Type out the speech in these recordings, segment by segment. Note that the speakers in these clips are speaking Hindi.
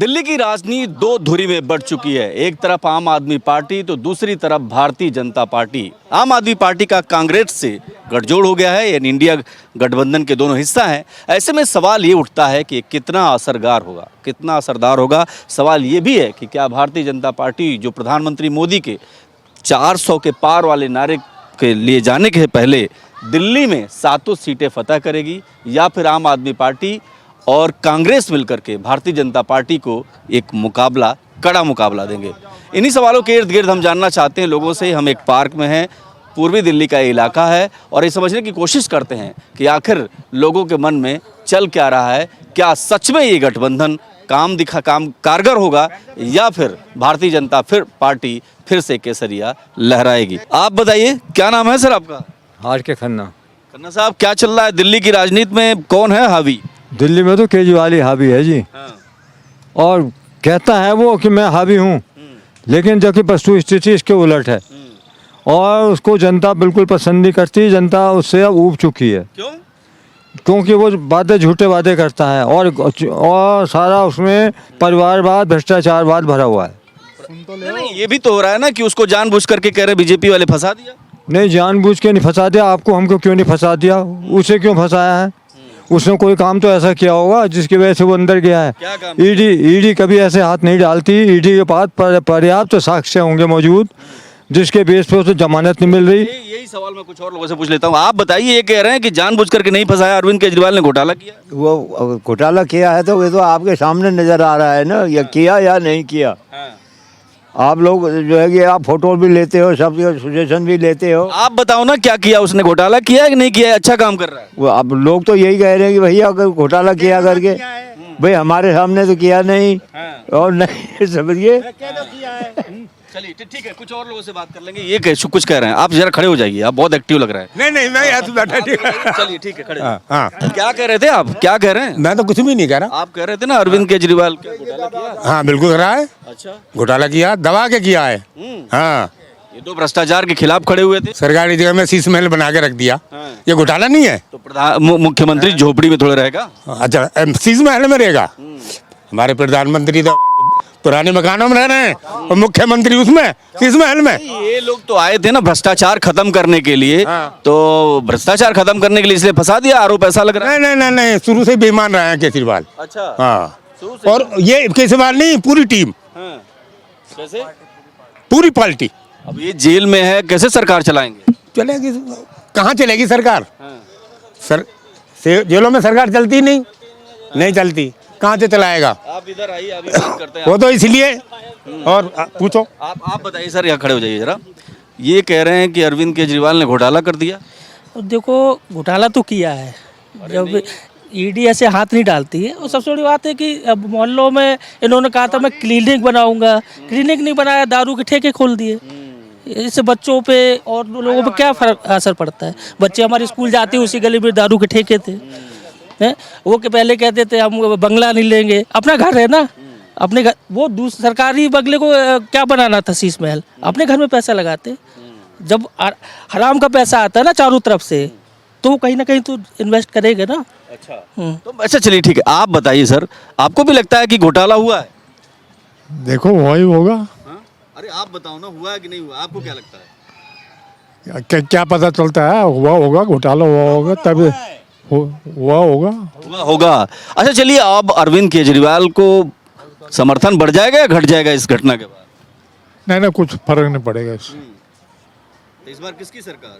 दिल्ली की राजनीति दो धुरी में बढ़ चुकी है। एक तरफ आम आदमी पार्टी तो दूसरी तरफ भारतीय जनता पार्टी। आम आदमी पार्टी का कांग्रेस से गठजोड़ हो गया है, यानी इंडिया गठबंधन के दोनों हिस्सा हैं। ऐसे में सवाल ये उठता है कि कितना असरदार होगा, कितना असरदार होगा। सवाल ये भी है कि क्या भारतीय जनता पार्टी जो प्रधानमंत्री मोदी के 400 के पार वाले नारे के लिए जाने के पहले दिल्ली में 7 सीटें फतह करेगी, या फिर आम आदमी पार्टी और कांग्रेस मिलकर के भारतीय जनता पार्टी को एक मुकाबला, कड़ा मुकाबला देंगे। इन्हीं सवालों के इर्द गिर्द हम जानना चाहते हैं लोगों से। हम एक पार्क में हैं, पूर्वी दिल्ली का इलाका है, और ये समझने की कोशिश करते हैं कि आखिर लोगों के मन में चल क्या रहा है। क्या सच में ये गठबंधन काम कारगर होगा, या फिर भारतीय जनता पार्टी फिर से केसरिया लहराएगी। आप बताइए, क्या नाम है सर आपका? हार के खन्ना। खन्ना साहब, क्या चल रहा है दिल्ली की राजनीति में? कौन है हावी? दिल्ली में तो केजरीवाल ही हावी है जी। और कहता है वो कि मैं हावी हूँ, लेकिन जबकि वस्तु स्थिति इसके उलट है। और उसको जनता बिल्कुल पसंद नहीं करती। जनता उससे अब ऊब चुकी है। क्यों? क्योंकि वो वादे, झूठे वादे करता है, और सारा उसमें परिवारवाद, भ्रष्टाचारवाद भरा हुआ है। नहीं, ये भी तो हो रहा है ना कि उसको जानबूझ करके कह रहे बीजेपी वाले फंसा दिया। नहीं, जानबूझ के नहीं फंसा दिया। आपको हमको क्यों नहीं फंसा दिया? उसे क्यों फंसाया है? उसने कोई काम तो ऐसा किया होगा जिसकी वजह से वो अंदर गया है। क्या काम? ईडी कभी ऐसे हाथ नहीं डालती। ईडी के पास पर्याप्त साक्ष्य होंगे मौजूद, जिसके बेस पे उसे जमानत नहीं मिल रही। यही सवाल मैं कुछ और लोगों से पूछ लेता हूँ। आप बताइए, ये कह रहे हैं कि जानबूझ करके नहीं फंसाया, अरविंद केजरीवाल ने घोटाला किया। वो घोटाला किया है तो ये तो आपके सामने नजर आ रहा है ना, ये किया या नहीं किया। आप लोग जो है कि आप फोटो भी लेते हो, सब सजेशन भी लेते हो। आप बताओ ना, क्या किया उसने? घोटाला किया है कि नहीं किया है? अच्छा काम कर रहा है वो अब लोग तो यही कह रहे हैं कि भैया अगर घोटाला किया करके, भाई हमारे सामने तो किया नहीं। और नहीं समझिए। चलिए ठीक है, कुछ और लोगों से बात कर लेंगे। ये कुछ कह रहे हैं, आप जरा खड़े हो जाइए, आप बहुत एक्टिव लग रहा है। नहीं मैं यहाँ तो बैठा ठीक है। चलिए ठीक है, खड़े। हाँ। क्या कह रहे थे आप? क्या कह रहे हैं? मैं तो कुछ भी नहीं कह रहा। आप कह रहे थे ना अरविंद केजरीवाल क्या घोटाला किया? हाँ बिल्कुल कर रहा है। अच्छा, घोटाला किया, दबा के किया है। हाँ, ये तो भ्रष्टाचार के खिलाफ खड़े हुए थे। सरकारी जगह में शीश महल बना के रख दिया। ये घोटाला नहीं है? तो मुख्यमंत्री झोपड़ी में थोड़ा रहेगा। अच्छा, शीश महल में रहेगा? हमारे प्रधानमंत्री तो पुराने मकानों में रह रहे हैं, और मुख्यमंत्री उसमें शीश महल में। ये लोग तो आए थे ना भ्रष्टाचार खत्म करने के लिए। तो भ्रष्टाचार खत्म करने के लिए इसलिए फंसा दिया, आरोप ऐसा लग रहा है। नहीं, शुरू से बेईमान रहे हैं केजरीवाल। अच्छा। हाँ, और ये केजरीवाल नहीं, पूरी टीम। कैसे? पूरी पार्टी। अब ये जेल में है, कैसे सरकार चलाएंगे? चलेगी कहाँ चलेगी सरकार? जेलों में सरकार चलती नहीं चलती, कहाँ से चलाएगा? आप इधर आइए, अभी बात करते हैं। वो तो इसलिए। और पूछो। आप बताइए सर, यहाँ खड़े हो जाइए जरा। ये कह रहे हैं कि अरविंद केजरीवाल ने घोटाला कर दिया। देखो, घोटाला तो किया है। जब ईडी ऐसे हाथ नहीं डालती है। और सबसे बड़ी बात है कि अब मोहल्लों में इन्होंने कहा था मैं क्लिनिक बनाऊंगा, क्लिनिक नहीं बनाया, दारू के ठेके खोल दिए। इससे बच्चों पे और लोगों पे क्या फर्क असर पड़ता है? बच्चे हमारे स्कूल जाते हैं, उसी गली में दारू के ठेके थे। वो के पहले कहते थे हम बंगला नहीं लेंगे, अपना घर है ना, अपने घर। वो सरकारी बंगले को क्या बनाना था शीश महल? अपने घर में पैसा लगाते। जब हराम का पैसा आता है ना चारों तरफ से, तो वो कहीं ना कहीं तो इन्वेस्ट करेंगे ना। अच्छा, तो अच्छा चलिए ठीक है, आप बताइए सर, आपको भी लगता है कि घोटाला हुआ है? देखो वही होगा। अरे आप बताओ ना, हुआ है कि नहीं हुआ? आपको क्या लगता है? क्या पता चलता है? हुआ होगा, घोटाला हुआ होगा, तब हुआ होगा। अच्छा चलिए, अब अरविंद केजरीवाल को समर्थन बढ़ जाएगा या घट जाएगा इस घटना के बाद? नहीं, कुछ फर्क नहीं पड़ेगा इससे। तो इस बार किसकी सरकार?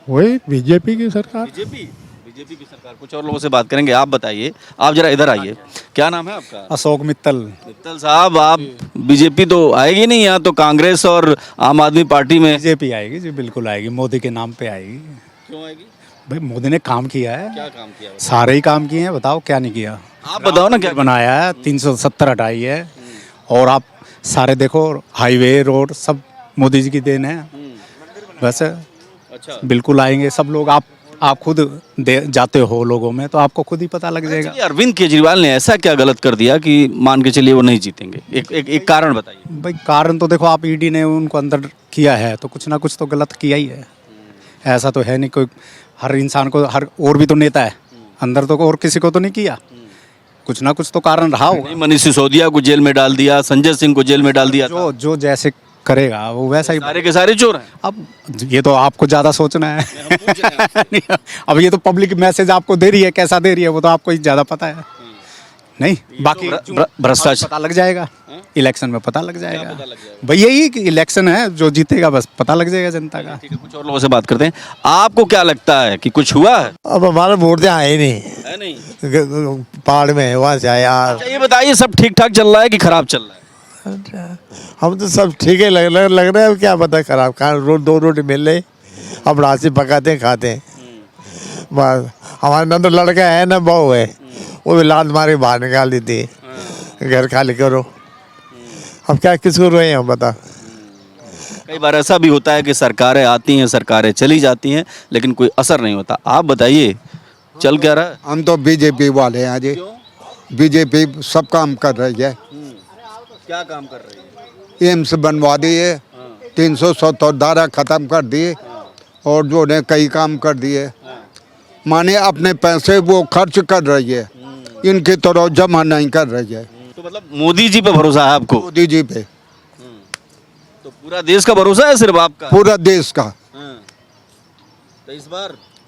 वही बीजेपी की सरकार। बीजेपी की सरकार। कुछ और लोगों से बात करेंगे। आप बताइए, आप जरा इधर आइए। क्या नाम है आपका? अशोक मित्तल। मित्तल साहब, आप बीजेपी तो आएगी नहीं, यहाँ तो कांग्रेस और आम आदमी पार्टी में। बीजेपी आएगी जी, बिल्कुल आएगी। मोदी के नाम पे आएगी। क्यों आएगी? भाई मोदी ने काम किया है। क्या काम किया? सारे ही काम किए हैं, बताओ क्या नहीं किया। आप बताओ ना, क्या बनाया है? 370 हटाई है। और आप सारे देखो, हाईवे रोड सब मोदी जी की देन है। बस। अच्छा, बिल्कुल आएंगे सब लोग। आप खुद जाते हो लोगों में, तो आपको खुद ही पता लग जाएगा। अरविंद केजरीवाल ने ऐसा क्या गलत कर दिया कि मान के चलिए वो नहीं जीतेंगे? एक कारण बताइए। भाई कारण तो देखो, आप ईडी ने उनको अंदर किया है, तो कुछ ना कुछ तो गलत किया ही है। ऐसा तो है नहीं कोई, हर इंसान को, हर और भी तो नेता है अंदर, तो और किसी को तो नहीं किया। कुछ ना कुछ तो कारण रहा होगा। नहीं, मनीष सिसोदिया को जेल में डाल दिया, संजय सिंह को जेल में डाल दिया था। जो जैसे करेगा वो वैसा ही। सारे के सारे चोर हैं। अब ये तो आपको ज़्यादा सोचना है। नहीं, अब ये तो पब्लिक मैसेज आपको दे रही है, कैसा दे रही है वो तो आपको ही ज़्यादा पता है। नहीं, बाकी भ्रष्टाचार पता लग जाएगा, इलेक्शन में पता लग जाएगा। भाई यही कि इलेक्शन है, जो जीतेगा बस पता लग जाएगा जनता का। ठीक है, कुछ और लोगों से बात करते हैं। आपको क्या लगता है कि कुछ हुआ है? अब हमारा वोट तो आए नहीं, है नहीं। पहाड़ में वहाँ से आए यार। अच्छा, ये बताइए, सब ठीक ठाक चल रहा है कि खराब चल रहा है? हम तो सब ठीक है लग रहे हैं, क्या पता खराब। कहाँ दो रोटी मिल रही, अब राशि पकाते हैं खाते हैं बस। हमारे ना तो लड़का है ना बहू है, वो भी लात मारे बाहर निकाल देती है, घर खाली करो। अब क्या किसको रोए हम बता। कई बार ऐसा भी होता है कि सरकारें आती हैं, सरकारें चली जाती हैं, लेकिन कोई असर नहीं होता। आप बताइए, चल क्या रहा है? हम तो बीजेपी वाले हैं जी। बीजेपी सब काम कर रही है। क्या काम कर रही है? एम्स बनवा दिए, 370 धारा खत्म कर दिए, और जो ने कई काम कर दिए। माने अपने पैसे वो खर्च कर रही है, इनकी तरह जमा नहीं कर रही है। तो मतलब मोदी जी पे भरोसा है आपको? मोदी जी पे तो पूरा देश का भरोसा है सिर्फ आपका? पूरा देश का। तो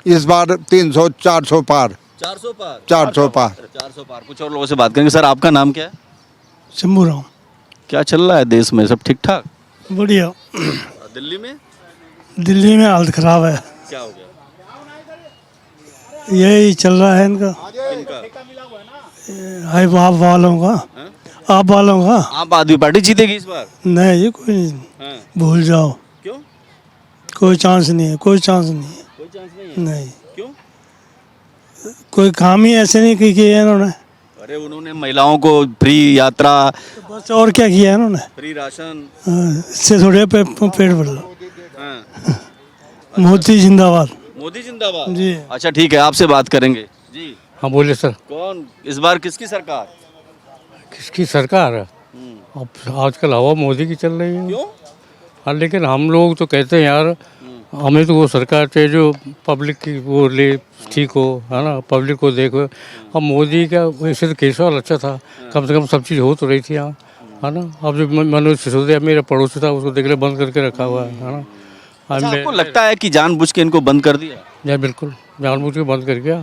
इस बार 300-400 पार। 400 पार। 400 पार। 400 पार। कुछ और लोगों से बात करेंगे। सर, आपका नाम क्या है? शंभू राम। क्या चल रहा है देश में? सब ठीक ठाक? बढ़िया। दिल्ली में दिल्ली में हालत खराब है, क्या हो गया? यही चल रहा है इनका। हाई आप वालों का, आप वालों का। आम आदमी पार्टी जीतेगी इस बार? नहीं ये कोई नहीं, भूल जाओ। क्यों? कोई चांस नहीं है, कोई चांस नहीं है। कोई चांस नहीं है। नहीं, क्यों? कोई काम ही ऐसे नहीं किए है इन्होंने। अरे उन्होंने महिलाओं को फ्री यात्रा, बस और क्या किया है इन्होंने? Free ration. इससे थोड़े पेट भर लो। हाँ। मोदी जिंदाबाद। मोदी जिंदाबाद जी। अच्छा, ठीक है, आपसे बात करेंगे जी। हाँ बोले सर। कौन इस बार किसकी सरकार? किसकी सरकार है? अब आजकल हवा मोदी की चल रही है। क्यों? हाँ, लेकिन हम लोग तो कहते हैं यार, हमें तो वो सरकार चाहिए जो पब्लिक की वो ले ठीक हो, है ना, पब्लिक को देखो। अब मोदी का वैसे तो केजरीवाल अच्छा था, कम से कम सब चीज़ हो तो रही थी यहाँ, है ना। अब जो मनोज सिसोदिया मेरा पड़ोसी था, उसको देखने बंद करके रखा हुआ है ना। अच्छा, आपको लगता है कि जानबूझ के इनको बंद कर दिया? या बिल्कुल जानबूझ के बंद कर गया।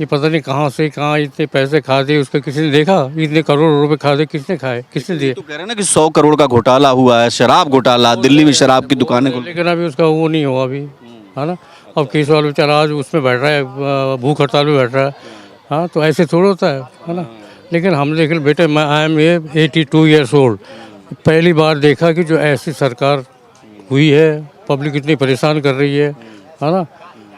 ये पता नहीं कहाँ से कहाँ इतने पैसे खा दिए, उसका किसी ने देखा? इतने करोड़ रुपए खा दिए, किसने खाए, किसने दिए? तो कह रहे हैं ना कि 100 करोड़ का घोटाला हुआ है, शराब घोटाला, दिल्ली में शराब की दुकानें खुल। लेकिन अभी उसका वो नहीं हुआ अभी, है ना। अब केजरीवाल बेचारा आज उसमें बैठ रहा है, भूख हड़ताल में बैठ रहा है। हाँ, तो ऐसे थोड़ा होता है ना। लेकिन हम देख बेटे, मैं आई एम 82 ईयर्स ओल्ड, पहली बार देखा कि जो ऐसी सरकार हुई है, पब्लिक इतनी परेशान कर रही है ना।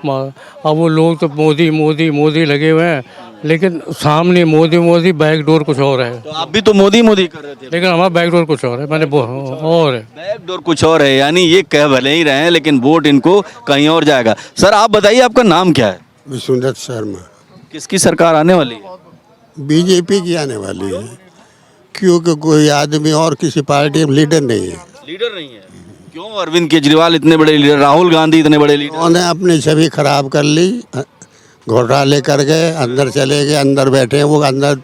अब वो लोग तो मोदी मोदी मोदी लगे हुए हैं, लेकिन सामने मोदी मोदी, बैकडोर कुछ और है। तो आप भी तो मोदी मोदी कर रहे थे, लेकिन हमारा बैकडोर कुछ और है, मैंने और है। बैकडोर कुछ और है, यानी ये कह भले ही रहे हैं, लेकिन वोट इनको कहीं और जाएगा। सर, आप बताइए, आपका नाम क्या है? विश्वनाथ शर्मा। किसकी सरकार आने वाली है? बीजेपी की आने वाली है, क्योंकि कोई आदमी और किसी पार्टी में लीडर नहीं है। लीडर नहीं है? क्यों? अरविंद केजरीवाल इतने बड़े लीडर, राहुल गांधी इतने बड़े लीडर। उन्होंने अपनी छवि खराब कर ली, घोटाले कर गए, अंदर चले गए, अंदर बैठे हैं वो। अंदर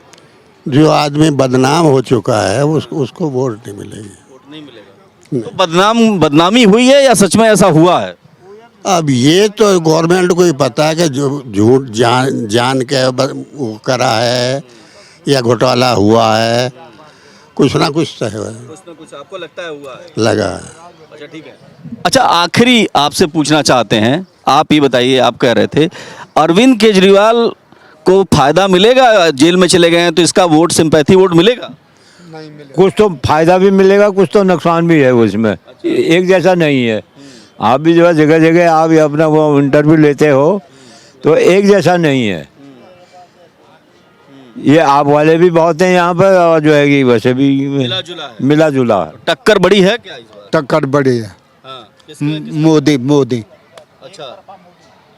जो आदमी बदनाम हो चुका है उसको वोट नहीं मिलेगी। वोट नहीं मिलेगा। तो बदनामी हुई है या सच में ऐसा हुआ है? अब ये तो गवर्नमेंट को ही पता है कि जो झूठ जान के वो करा है या घोटाला हुआ है, कुछ ना कुछ तो है, कुछ ना कुछ आपको लगता है हुआ है? लगा है। अच्छा, ठीक है। अच्छा, आखिरी आपसे पूछना चाहते हैं, आप ये बताइए, आप कह रहे थे अरविंद केजरीवाल को फायदा मिलेगा, जेल में चले गए हैं तो इसका वोट, सिंपैथी वोट मिलेगा? कुछ तो फायदा भी मिलेगा, कुछ तो नुकसान भी है उसमें। एक जैसा नहीं है। आप भी जो है जगह जगह आप अपना वो इंटरव्यू लेते हो तो एक जैसा नहीं है। ये आप वाले भी बहुत हैं यहाँ पर, और जो है कि वैसे भी मिला जुला है। टक्कर बड़ी है क्या इस बार? टक्कर बड़ी है। हाँ, मोदी मोदी अच्छा,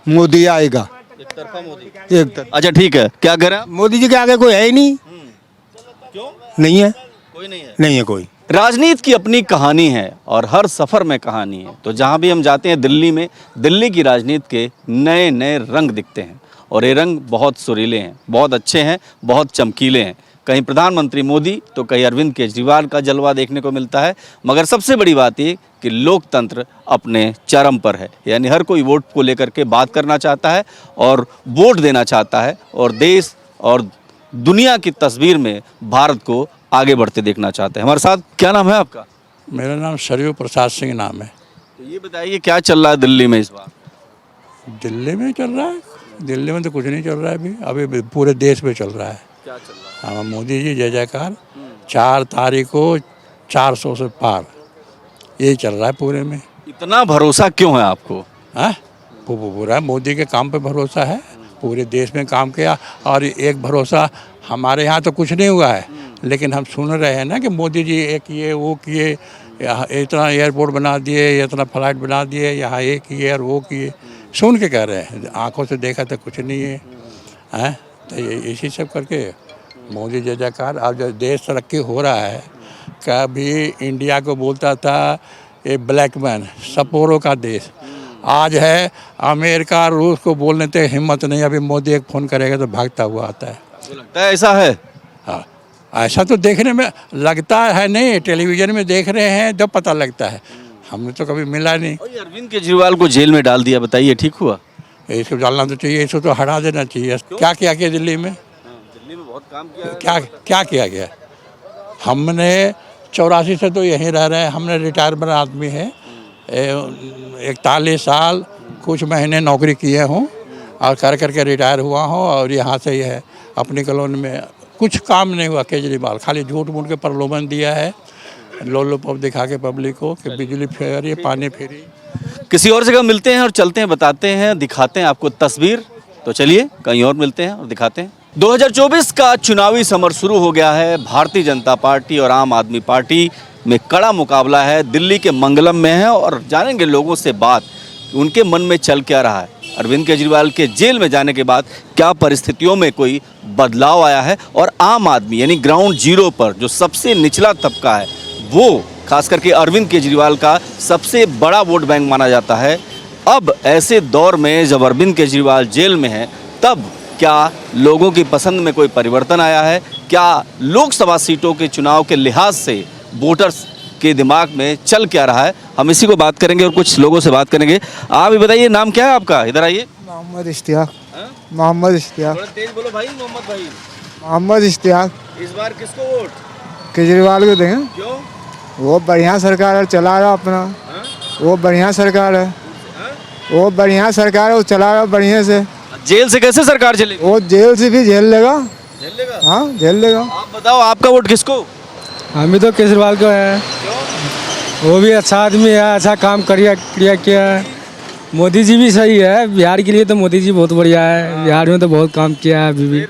मोदी आएगा एक तरफा मोदी। एक तरफ। अच्छा, ठीक है, क्या कह रहे हैं? मोदी जी के आगे कोई है ही नहीं। क्यों? नहीं है, कोई नहीं है? नहीं है कोई। राजनीति की अपनी कहानी है और हर सफर में कहानी है। तो जहां भी हम जाते हैं दिल्ली में, दिल्ली की राजनीति के नए नए रंग दिखते हैं और ये रंग बहुत सुरीले हैं, बहुत अच्छे हैं, बहुत चमकीले हैं। कहीं प्रधानमंत्री मोदी तो कहीं अरविंद केजरीवाल का जलवा देखने को मिलता है। मगर सबसे बड़ी बात ये कि लोकतंत्र अपने चरम पर है, यानी हर कोई वोट को लेकर के बात करना चाहता है और वोट देना चाहता है और देश और दुनिया की तस्वीर में भारत को आगे बढ़ते देखना चाहते हैं। हमारे साथ क्या नाम है आपका? मेरा नाम सरयू प्रसाद सिंह नाम है। तो ये बताइए क्या चल रहा है दिल्ली में इस बार? दिल्ली में चल रहा है, दिल्ली में तो कुछ नहीं चल रहा है अभी पूरे देश में चल रहा है। क्या चल रहा है? हाँ, मोदी जी जय जयकार। 4 तारीख को 400 से पार यही चल रहा है पूरे में। इतना भरोसा क्यों है आपको? हाँ, पूरा मोदी के काम पे भरोसा है, पूरे देश में काम किया। और एक भरोसा हमारे यहाँ तो कुछ नहीं हुआ है, लेकिन हम सुन रहे हैं ना कि मोदी जी एक ये वो किए, यहाँ इतना एयरपोर्ट बना दिए, इतना फ्लाइट बना दिए, यहाँ ये किए और वो किए, सुन के कह रहे हैं, आंखों से देखा तो कुछ नहीं है। हैं तो ये इसी सब करके मोदी जय जयकार। अब जब देश तरक्की हो रहा है, कभी इंडिया को बोलता था ये ब्लैक मैन सपोरों का देश, आज है अमेरिका रूस को बोलने तक हिम्मत नहीं। अभी मोदी एक फ़ोन करेगा तो भागता हुआ आता है। तो लगता है ऐसा है? हाँ, ऐसा तो देखने में लगता है, नहीं टेलीविज़न में देख रहे हैं जब पता लगता है, हमने तो कभी मिला नहीं। और ये अरविंद केजरीवाल को जेल में डाल दिया, बताइए ठीक हुआ? इसको डालना तो चाहिए, इसको तो हटा देना चाहिए। क्या किया गया दिल्ली में? दिल्ली में बहुत काम किया। क्या किया गया? हमने 84 से तो यहीं रह रहे हैं, हमने रिटायरमेंट आदमी है, 41 साल कुछ महीने नौकरी किए हूँ और करके रिटायर हुआ हूँ। और यहाँ से यह है अपनी कॉलोनी में कुछ काम नहीं हुआ। केजरीवाल खाली झूठ मूठ के प्रलोभन दिया है, लोलोपॉप दिखा के पब्लिक को कि बिजली फ्री, पानी फ्री। किसी और जगह मिलते हैं और चलते हैं, बताते हैं, दिखाते हैं आपको तस्वीर। तो चलिए कहीं और मिलते हैं और दिखाते हैं। 2024 का चुनावी समर शुरू हो गया है। भारतीय जनता पार्टी और आम आदमी पार्टी में कड़ा मुकाबला है। दिल्ली के मंगलम में है और जानेंगे लोगों से बात, उनके मन में चल क्या रहा है। अरविंद केजरीवाल के जेल में जाने के बाद क्या परिस्थितियों में कोई बदलाव आया है और आम आदमी यानी ग्राउंड जीरो पर जो सबसे निचला तबका है, वो खास करके अरविंद केजरीवाल का सबसे बड़ा वोट बैंक माना जाता है। अब ऐसे दौर में जब अरविंद केजरीवाल जेल में है, तब क्या लोगों की पसंद में कोई परिवर्तन आया है? क्या लोकसभा सीटों के चुनाव के लिहाज से वोटर्स के दिमाग में चल क्या रहा है, हम इसी को बात करेंगे और कुछ लोगों से बात करेंगे। आप ये बताइए नाम क्या है आपका? इधर आइए। मोहम्मद इश्तियाक। मोहम्मद इश्तियाक। थोड़ा तेज बोलो भाई। मोहम्मद भाई। मोहम्मद इश्तियाक। इस बार किसको वोट? केजरीवाल को देंगे। क्यों? वो बढ़िया सरकार है, चला रहा अपना। वो बढ़िया सरकार है, वो बढ़िया सरकार है, वो चला रहा बढ़िया से। जेल से कैसे सरकार चलेगी? वो जेल से भी झेल लेगा। झेल लेगा? हाँ झेल लेगा। आप बताओ आपका वोट किसको? हम भी तो केजरीवाल को है। वो भी अच्छा आदमी है, अच्छा काम किया है। मोदी जी भी सही है, बिहार के लिए तो मोदी जी बहुत बढ़िया है। बिहार में तो बहुत काम किया है। अभी भी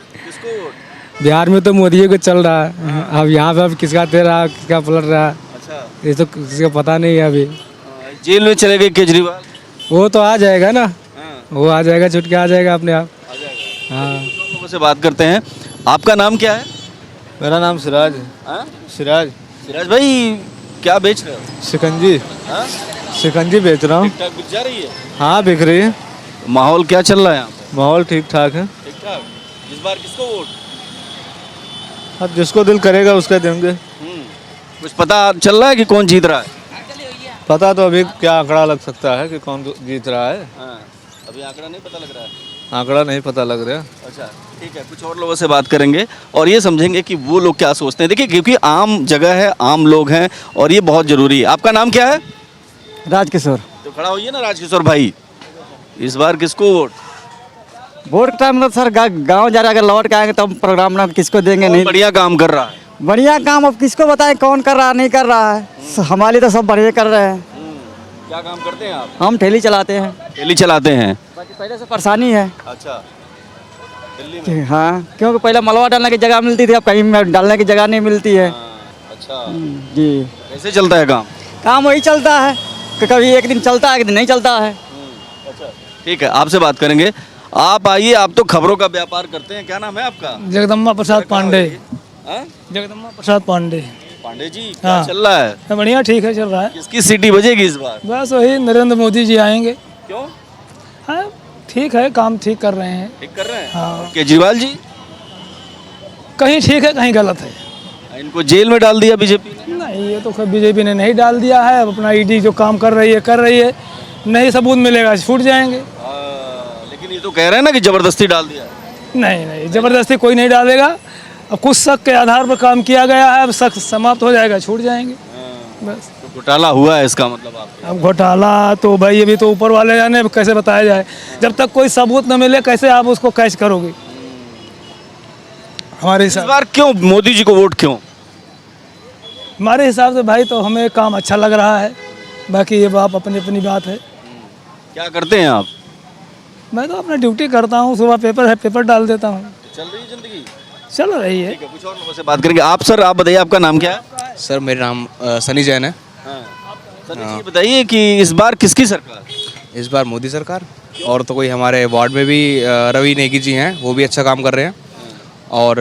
बिहार में तो मोदी को चल रहा है। अब यहाँ पे अब किसका दे रहा है, किसका पलट रहा है, ये तो किसी को पता नहीं है। अभी जेल में चले गए केजरीवाल, वो तो आ जाएगा ना, वो आ जाएगा, छुट के आ जाएगा अपने आप। हाँ, लोगों से बात करते हैं। आपका नाम क्या है? मेरा नाम सिराज है। सिराज। सिराज भाई क्या बेच रहे हो? शिकंजी। शिकंजी बेच रहा हूँ। ठीक ठाक बिक जा रही है? हाँ बिक रही है। माहौल क्या चल रहा है यहाँ पे? माहौल ठीक ठाक है। ठीक ठाक। इस बार किसको वोट? अब जिसको दिल करेगा उसका देंगे। कुछ पता चल रहा है कि कौन जीत रहा है? पता तो अभी क्या आंकड़ा लग सकता है कि कौन जीत रहा है। अभी आंकड़ा नहीं पता लग रहा है। आंकड़ा नहीं पता लग रहा। अच्छा ठीक है, कुछ और लोगों से बात करेंगे और ये समझेंगे कि वो लोग क्या सोचते हैं। देखिए क्योंकि आम जगह है, आम लोग हैं और ये बहुत ज़रूरी है। आपका नाम क्या है? राजकिशोर। तो खड़ा होइए ना राजकिशोर भाई। इस बार किसको वोट? वोट का टाइम मतलब सर गांव जा रहे, अगर लौट के आएंगे तो प्रोग्राम ना किसको देंगे। नहीं बढ़िया काम कर रहा है। बढ़िया काम अब किसको बताएं कौन कर रहा है नहीं कर रहा है। हमारे तो सब बढ़िया कर रहे हैं। क्या काम करते हैं आप? हम ठेली चलाते हैं। ठेली चलाते हैं? बाकी पहले से परेशानी है। अच्छा दिल्ली में? हाँ क्योंकि पहले मलबा डालने की जगह मिलती थी, अब कहीं डालने की जगह नहीं मिलती है। अच्छा जी। कैसे चलता है काम? काम वही चलता है कि कभी एक दिन चलता है, एक दिन नहीं चलता है। अच्छा ठीक है, आपसे बात करेंगे। आप आइए, आप तो खबरों का व्यापार करते हैं। क्या नाम है आपका? जगदम्बा प्रसाद पांडे। जगदम्बा प्रसाद पांडे। पांडे जी क्या चल रहा है? बढ़िया ठीक है, चल रहा है। किसकी सीटी बजेगी इस बार? बस वही नरेंद्र मोदी जी आएंगे। क्यों? हाँ ठीक है, काम ठीक कर रहे हैं। ठीक कर रहे हैं। हाँ, केजरीवाल जी कहीं ठीक है कहीं गलत है। इनको जेल में डाल दिया बीजेपी ने। नहीं, ये तो बीजेपी ने नहीं डाल दिया है। अब अपना ईडी जो काम कर रही है, नहीं सबूत मिलेगा छूट जाएंगे। लेकिन ये तो कह रहे हैं ना कि जबरदस्ती डाल दिया। नहीं, ज़बरदस्ती कोई नहीं डालेगा। अब कुछ शक के आधार पर काम किया गया है, अब शक समाप्त हो जाएगा, छूट जाएंगे बस। तो घोटाला हुआ है इसका मतलब आपके। अब घोटाला तो भाई अभी तो ऊपर वाले जाने, अब कैसे बताया जाए। जब तक कोई सबूत न मिले कैसे आप उसको कैच करोगे। हमारे इस हिसाब बार क्यों मोदी जी को वोट क्यों? हमारे हिसाब से भाई तो हमें काम अच्छा लग रहा है। बाकी ये बात अपनी अपनी बात है। क्या करते हैं आप? मैं तो अपना ड्यूटी करता हूँ, सुबह पेपर डाल देता हूँ। चल रही है जिंदगी? चल रही है। कुछ और लोगों से बात करेंगे। आप सर, आप बताइए आपका नाम क्या है? सर मेरा नाम सनी जैन है। सर ये बताइए कि इस बार किसकी सरकार? इस बार मोदी सरकार। और तो कोई हमारे वार्ड में भी रवि नेगी जी हैं, वो भी अच्छा काम कर रहे हैं। और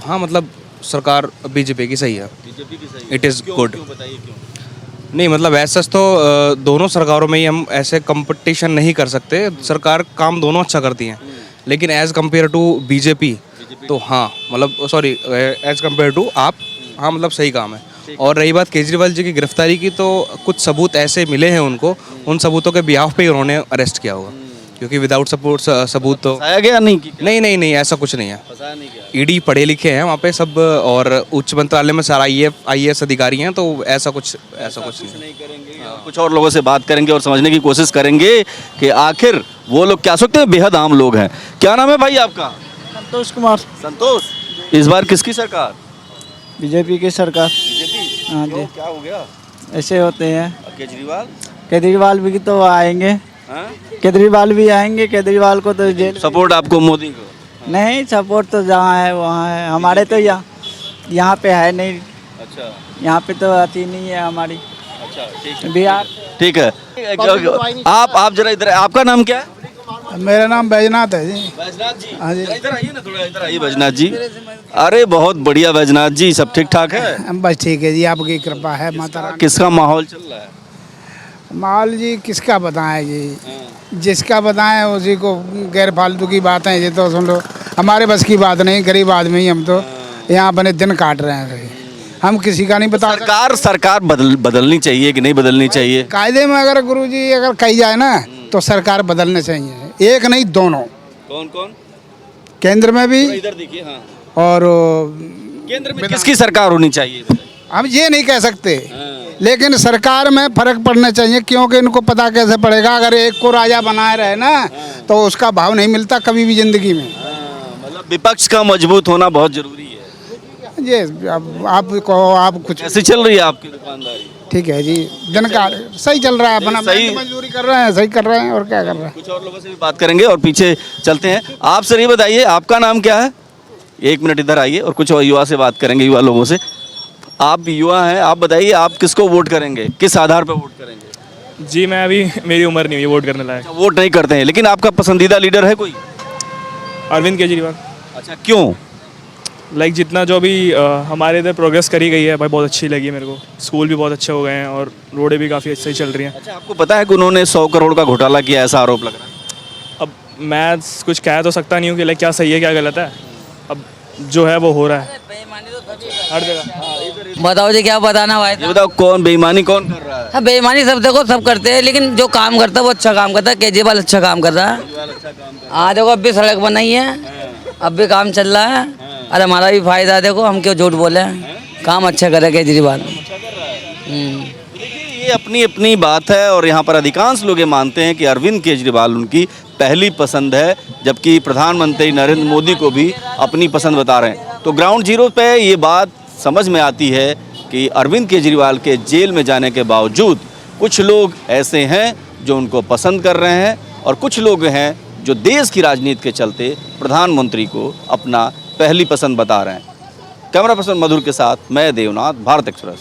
हाँ मतलब सरकार बीजेपी की सही है। बीजेपी की सही। It is good. बताइए क्यों? नहीं मतलब ऐसा तो दोनों सरकारों में ही हम ऐसे कंपटीशन नहीं कर सकते। सरकार काम दोनों अच्छा करती हैं, लेकिन एज़ कम्पेयर टू बीजेपी तो हाँ मतलब सॉरी एज़ कम्पेयर टू आप, हाँ मतलब सही काम है। और रही बात केजरीवाल जी की गिरफ्तारी की, तो कुछ सबूत ऐसे मिले हैं उनको, उन सबूतों के बिहाफ पे ही उन्होंने अरेस्ट किया होगा, क्योंकि विदाउट सबूत तो फंसाया गया नहीं कि नहीं ऐसा कुछ नहीं है। फंसाया नहीं गया। ईडी पढ़े लिखे हैं वहाँ पे सब, और उच्च मंत्रालय में सारा IAS अधिकारी हैं, तो ऐसा कुछ नहीं। करेंगे और कुछ और लोगों से बात करेंगे और समझने की कोशिश करेंगे कि आखिर वो लोग क्या सोचते हैं। बेहद आम लोग हैं। क्या नाम है भाई आपका? संतोष कुमार। संतोष, इस बार किसकी सरकार? बीजेपी की सरकार। बीजेपी। हाँ जी। क्या हो गया? ऐसे होते हैं। केजरीवाल भी तो आएंगे। हाँ? केजरीवाल भी आएंगे। केजरीवाल को तो जेल। सपोर्ट आपको मोदी को? नहीं, सपोर्ट तो जहाँ है वहाँ है। हमारे तो यहाँ पे है नहीं। अच्छा, यहाँ पे तो आती नहीं है हमारी। अच्छा, ठीक है। बिहार। ठीक है। आप जरा इधर, आपका नाम क्या है? मेरा नाम बैजनाथ है जी। बैजनाथ जी। हाँ जी। इधर आइए ना, थोड़ा इधर आइए बैजनाथ जी। अरे बहुत बढ़िया बैजनाथ जी, सब ठीक ठाक है? बस ठीक है जी, आपकी कृपा है माता रानी। किसका माहौल चल रहा है? माल जी किसका बताएं जी, जिसका बताएं उसी को गैर फालतू की बातें ये तो सुन लो। हमारे बस की बात नहीं, गरीब आदमी हम तो यहाँ अपने दिन काट रहे हैं। हम किसी का नहीं बता। सरकार बदलनी चाहिए कि नहीं बदलनी चाहिए? कायदे में अगर गुरुजी अगर कही जाए ना तो सरकार बदलने चाहिए, एक नहीं दोनों। कौन? केंद्र में भी इधर देखिए। हाँ। और केंद्र में किसकी सरकार होनी चाहिए? हम ये नहीं कह सकते, लेकिन सरकार में फर्क पड़ना चाहिए, क्योंकि इनको पता कैसे पड़ेगा। अगर एक को राजा बनाए रहे ना तो उसका भाव नहीं मिलता कभी भी जिंदगी में। मतलब विपक्ष का मजबूत होना बहुत जरूरी है। ये आप कुछ कैसे चल रही है आपकी दुकानदारी? ठीक है जी, दिन का सही चल रहा है अपना। सही मजदूरी कर रहे हैं, सही कर रहे हैं, और क्या कर रहे हैं। कुछ और लोगों से भी बात करेंगे और पीछे चलते हैं। आप सर ये बताइए आपका नाम क्या है? एक मिनट इधर आइए और कुछ और युवा से बात करेंगे, युवा लोगों से। आप युवा हैं, आप बताइए आप किसको वोट करेंगे, किस आधार पर वोट करेंगे? जी मैं अभी, मेरी उम्र नहीं हुई वोट करने लायक। वोट नहीं करते हैं, लेकिन आपका पसंदीदा लीडर है कोई? अरविंद केजरीवाल। अच्छा, क्यों? लाइक जितना जो भी हमारे इधर प्रोग्रेस करी गई है भाई, बहुत अच्छी लगी मेरे को। स्कूल भी बहुत अच्छे हो गए हैं और रोडें भी काफ़ी सही चल रही हैं। अच्छा, आपको पता है कि उन्होंने 100 करोड़ का घोटाला किया, ऐसा आरोप लग रहा है? अब मैं कुछ कह तो सकता नहीं हूँ कि लाइक क्या सही है क्या गलत है। अब जो है वो हो रहा है हर जगह। बताओ जी, क्या बताना भाई। ये बताओ कौन बेईमानी कौन कर रहा है? हाँ, बेईमानी सब देखो सब करते हैं, लेकिन जो काम करता है वो अच्छा काम करता है। केजरीवाल अच्छा काम कर रहा है। हाँ देखो, अब भी सड़क बनाई है, अब भी काम चल रहा है। अरे हमारा भी फायदा है, देखो हम क्यों झूठ बोले। काम अच्छा करे केजरीवाल। देखिए ये अपनी अपनी बात है और यहाँ पर अधिकांश लोग ये मानते हैं कि अरविंद केजरीवाल उनकी पहली पसंद है, जबकि प्रधानमंत्री नरेंद्र मोदी को भी अपनी पसंद बता रहे हैं। तो ग्राउंड जीरो पे ये बात समझ में आती है कि अरविंद केजरीवाल के जेल में जाने के बावजूद कुछ लोग ऐसे हैं जो उनको पसंद कर रहे हैं और कुछ लोग हैं जो देश की राजनीति के चलते प्रधानमंत्री को अपना पहली पसंद बता रहे हैं। कैमरा पर्सन मधुर के साथ मैं देवनाथ, भारत एक्सप्रेस।